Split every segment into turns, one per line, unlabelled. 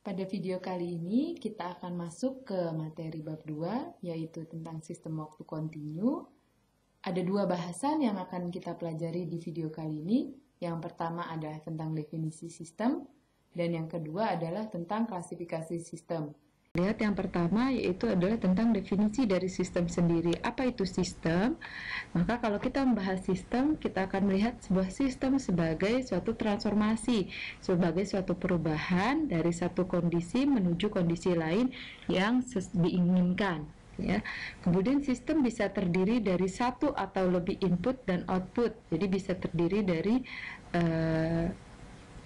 Pada video kali ini kita akan masuk ke materi bab 2, yaitu tentang sistem waktu kontinu. Ada dua bahasan yang akan kita pelajari di video kali ini. Yang pertama adalah tentang definisi sistem, dan yang kedua adalah tentang klasifikasi sistem. Lihat yang pertama yaitu adalah tentang definisi dari sistem sendiri. Apa itu sistem? Maka kalau kita membahas sistem, kita akan melihat sebuah sistem sebagai suatu transformasi, sebagai suatu perubahan dari satu kondisi menuju kondisi lain yang diinginkan. Ya. Kemudian sistem bisa terdiri dari satu atau lebih input dan output. Jadi bisa terdiri dari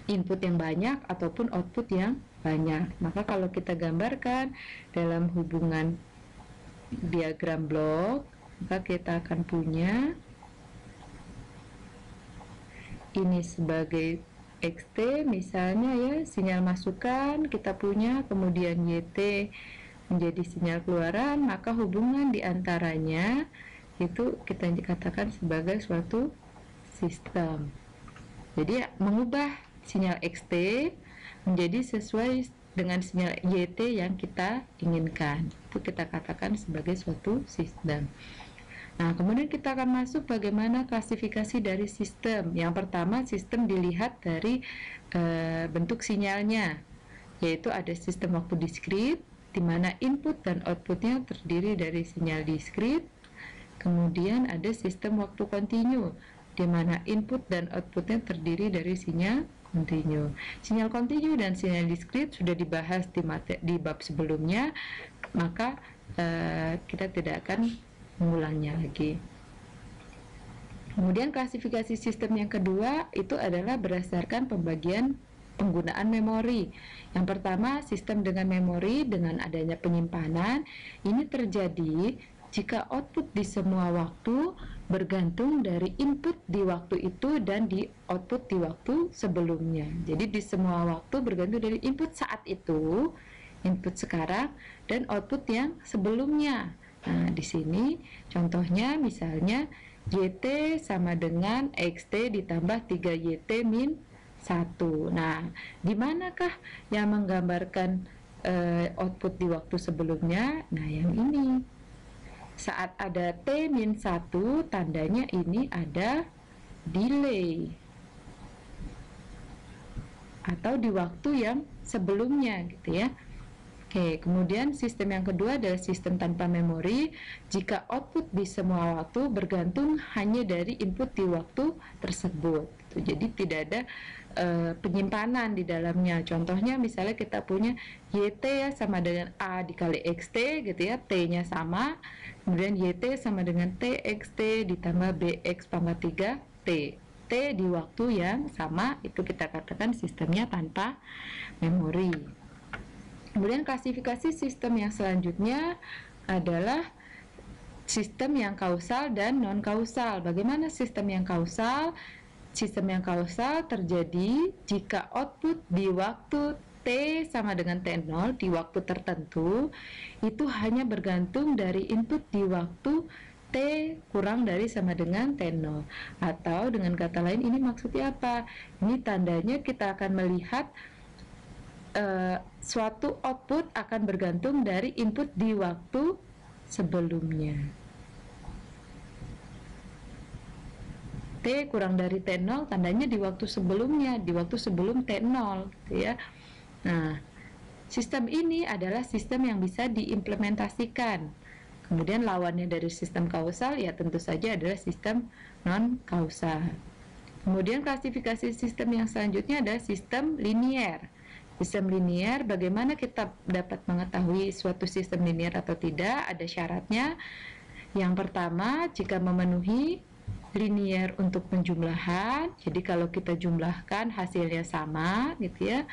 input yang banyak ataupun output yang banyak. Maka kalau kita gambarkan dalam hubungan diagram blok, maka kita akan punya ini sebagai XT misalnya ya, sinyal masukan kita punya, kemudian YT menjadi sinyal keluaran, maka hubungan diantaranya itu kita katakan sebagai suatu sistem. Jadi mengubah sinyal XT menjadi sesuai dengan sinyal YT yang kita inginkan, itu kita katakan sebagai suatu sistem. Nah, kemudian kita akan masuk bagaimana klasifikasi dari sistem. Yang pertama, sistem dilihat dari bentuk sinyalnya, yaitu ada sistem waktu diskrit, di mana input dan outputnya terdiri dari sinyal diskrit. Kemudian ada sistem waktu kontinu, di mana input dan outputnya terdiri dari sinyal kontinu. Sinyal kontinu dan sinyal diskrit sudah dibahas di bab sebelumnya, maka kita tidak akan mengulangnya lagi. Kemudian klasifikasi sistem yang kedua itu adalah berdasarkan pembagian penggunaan memori. Yang pertama, sistem dengan memori dengan adanya penyimpanan. Ini terjadi jika output di semua waktu bergantung dari input di waktu itu dan di output di waktu sebelumnya. Jadi di semua waktu bergantung dari input saat itu, input sekarang, dan output yang sebelumnya. Nah, di sini contohnya misalnya YT sama dengan XT ditambah 3YT min 1. Nah, di manakah yang menggambarkan output di waktu sebelumnya? Nah, yang ini. Saat ada T-1, tandanya ini ada delay atau di waktu yang sebelumnya gitu ya. Oke, kemudian sistem yang kedua adalah sistem tanpa memori. Jika output di semua waktu bergantung hanya dari input di waktu tersebut. Jadi tidak ada penyimpanan di dalamnya. Contohnya misalnya kita punya YT ya sama dengan A dikali XT gitu ya, T-nya sama. Kemudian YT sama dengan TXT ditambah BX pangkat 3 T. T di waktu yang sama, itu kita katakan sistemnya tanpa memori. Kemudian klasifikasi sistem yang selanjutnya adalah sistem yang kausal dan non-kausal. Bagaimana sistem yang kausal? Sistem yang kausal terjadi jika output di waktu T sama dengan T0 di waktu tertentu itu hanya bergantung dari input di waktu T kurang dari sama dengan T0. Atau dengan kata lain, ini maksudnya apa? Ini tandanya kita akan melihat suatu output akan bergantung dari input di waktu sebelumnya. T kurang dari T0 tandanya di waktu sebelumnya, di waktu sebelum T0 gitu ya. Nah, sistem ini adalah sistem yang bisa diimplementasikan. Kemudian lawannya dari sistem kausal ya tentu saja adalah sistem non-kausal. Kemudian klasifikasi sistem yang selanjutnya adalah sistem linier. Sistem linier, bagaimana kita dapat mengetahui suatu sistem linier atau tidak? Ada syaratnya. Yang pertama, jika memenuhi linier untuk penjumlahan, jadi kalau kita jumlahkan hasilnya sama gitu ya.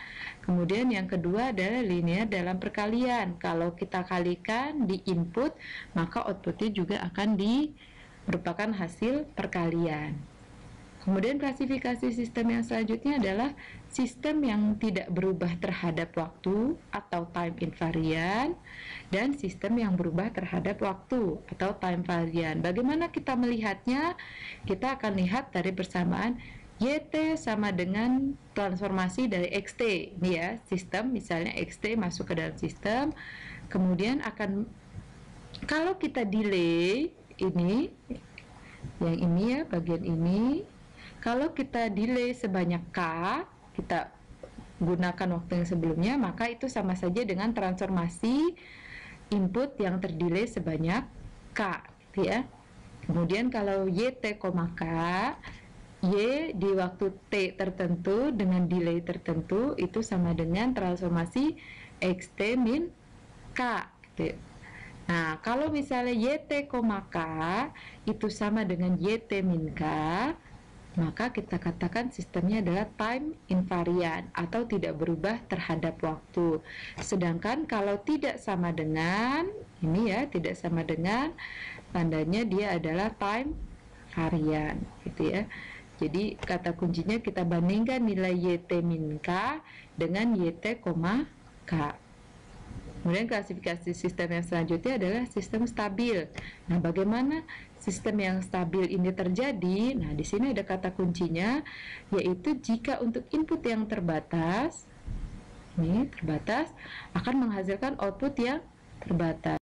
Kemudian yang kedua adalah linier dalam perkalian, kalau kita kalikan di input maka outputnya juga akan merupakan hasil perkalian. Kemudian klasifikasi sistem yang selanjutnya adalah sistem yang tidak berubah terhadap waktu atau time invariant, dan sistem yang berubah terhadap waktu atau time variant. Bagaimana kita melihatnya? Kita akan lihat dari persamaan YT sama dengan transformasi dari XT. Ini ya, sistem misalnya XT masuk ke dalam sistem, kemudian akan, kalau kita delay ini, yang ini ya, bagian ini, kalau kita delay sebanyak K, kita gunakan waktu yang sebelumnya, maka itu sama saja dengan transformasi input yang terdelay sebanyak K, gitu ya. Kemudian kalau YT, K, Y di waktu T tertentu dengan delay tertentu itu sama dengan transformasi XT min K, gitu. Nah, kalau misalnya YT, K itu sama dengan YT min K, maka kita katakan sistemnya adalah time invariant atau tidak berubah terhadap waktu. Sedangkan kalau tidak sama dengan, ini ya, tidak sama dengan, tandanya dia adalah time variant, gitu ya. Jadi kata kuncinya kita bandingkan nilai YT min K dengan YT, K. Kemudian klasifikasi sistem yang selanjutnya adalah sistem stabil. Nah, bagaimana sistem yang stabil ini terjadi? Nah, di sini ada kata kuncinya, yaitu jika untuk input yang terbatas, ini terbatas, akan menghasilkan output yang terbatas.